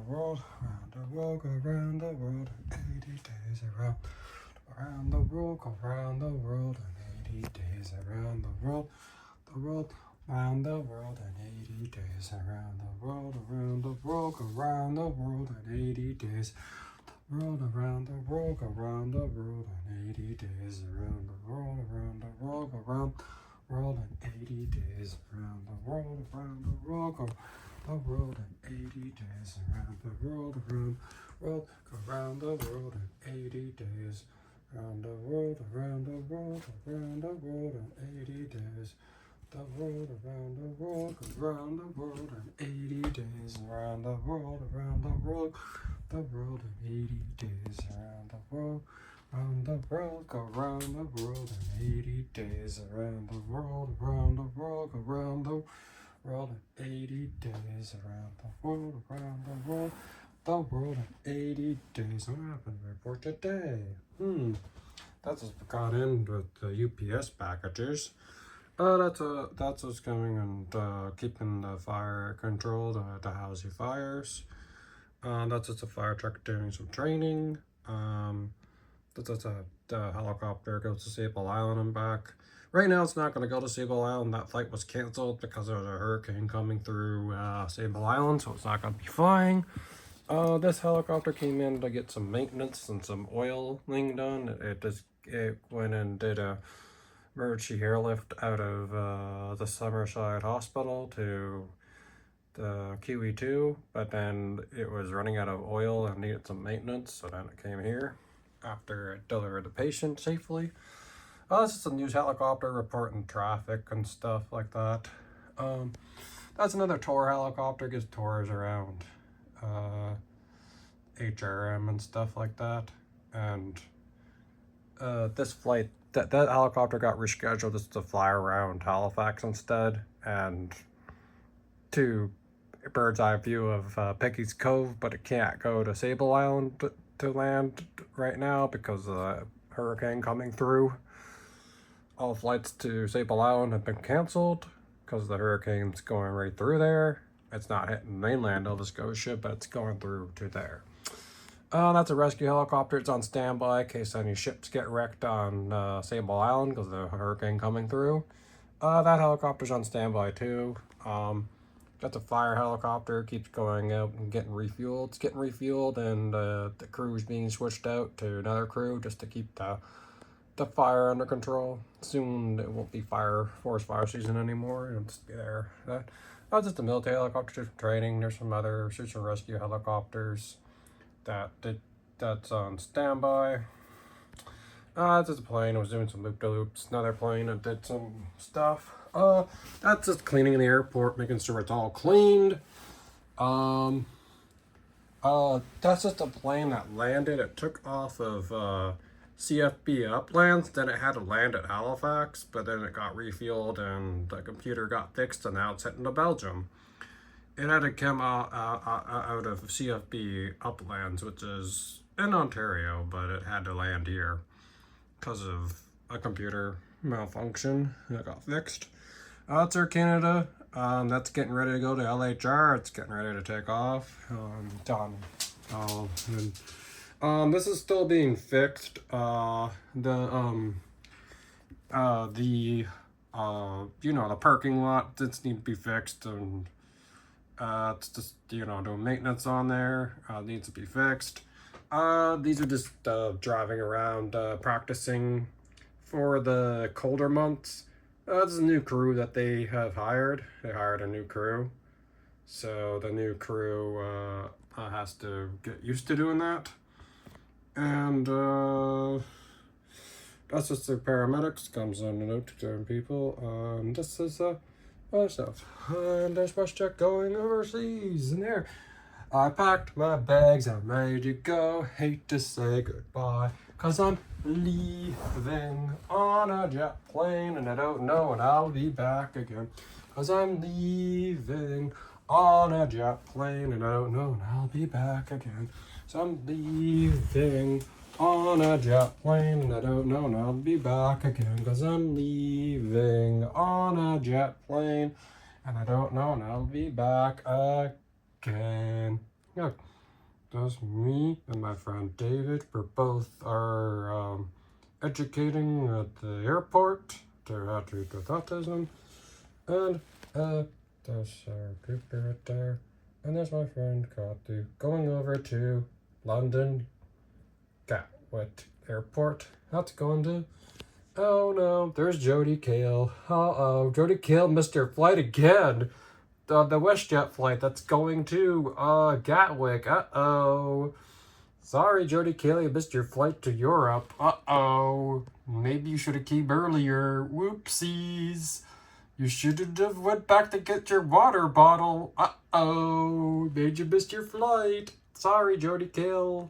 world, around the world, go around the world in 80 days around the world, go around the world in 80 days around the world, around the world in 80 days around the world, go around the world in 80 days. Around the world, go around the world in 80 days around the world, go around the world in 80 days around the world, go the world in 80 days around the world, go around the world in 80 days around the world, around the world in 80 days. The world around the world, go around the world in 80 days around the world, the world in 80 days around the world, go around the world in 80 days around the world, go around the world in 80 days around the world, the world in 80 days. What happened to report today? That's just got in with the UPS packages. That's what's coming and keeping the fire controlled to house your fires. That's just a fire truck doing some training. The helicopter goes to Sable Island and back. Right now it's not going to go to Sable Island. That flight was canceled because there was a hurricane coming through Sable Island, so it's not going to be flying. This helicopter came in to get some maintenance and some oiling done. It went and did a emergency airlift out of the Summerside Hospital to the QE2, but then it was running out of oil and needed some maintenance, so then it came here after it delivered the patient safely. This is a news helicopter reporting traffic and stuff like that. That's another tour helicopter, gives tours around HRM and stuff like that. And this flight, that helicopter got rescheduled just to fly around Halifax instead, and to a bird's eye view of Peggy's Cove, but it can't go to Sable Island to land right now because of the hurricane coming through. All flights to Sable Island have been canceled because the hurricane's going right through there. It's not hitting mainland Nova Scotia, but it's going through to there. That's a rescue helicopter. It's on standby in case any ships get wrecked on Sable Island because of the hurricane coming through. That helicopter's on standby too. That's a fire helicopter, keeps going out and getting refueled. It's getting refueled, and the crew's being switched out to another crew just to keep the fire under control. Soon it won't be forest fire season anymore. It'll just be there. That's just a military helicopter for training. There's some other search and rescue helicopters that's on standby. That's just a plane. I was doing some loop-de-loops. Another plane that did some stuff. That's just cleaning the airport, making sure it's all cleaned. That's just a plane that landed. It took off of CFB Uplands, then it had to land at Halifax, but then it got refueled and the computer got fixed, and now it's heading to Belgium. It had to come out of CFB Uplands, which is in Ontario, but it had to land here because of a computer malfunction, and it got fixed. It's Air Canada. That's getting ready to go to LHR. It's getting ready to take off. Done. This is still being fixed. The parking lot does need to be fixed, and it's just, doing maintenance on there. Needs to be fixed. These are just driving around, practicing for the colder months. This is a new crew that they have hired. They hired a new crew. So the new crew has to get used to doing that. And that's just the paramedics. Comes on the note to turn people. This is other stuff. And there's WestJet going overseas. And there, I packed my bags. I'm ready to go. Hate to say goodbye, 'cause I'm leaving on a jet plane, and I don't know when I'll be back again. 'Cause I'm leaving on a jet plane, and I don't know when I'll be back again. So I'm leaving on a jet plane, and I don't know when I'll be back again. 'Cause I'm leaving on a jet plane, and I don't know when I'll be back again. Look. That's me and my friend David. We're both are educating at the airport to how to treat with autism. And there's our group right there. And there's my friend Kathy going over to London Gatwick Airport. That's going to. Oh no, there's Jody Kale. Uh-oh, Jody Kale missed her flight again. The WestJet flight that's going to Gatwick. Uh-oh. Sorry, Jody Kale, you missed your flight to Europe. Uh-oh. Maybe you should have came earlier. Whoopsies. You shouldn't have went back to get your water bottle. Uh-oh. Made you miss your flight. Sorry, Jody Kale.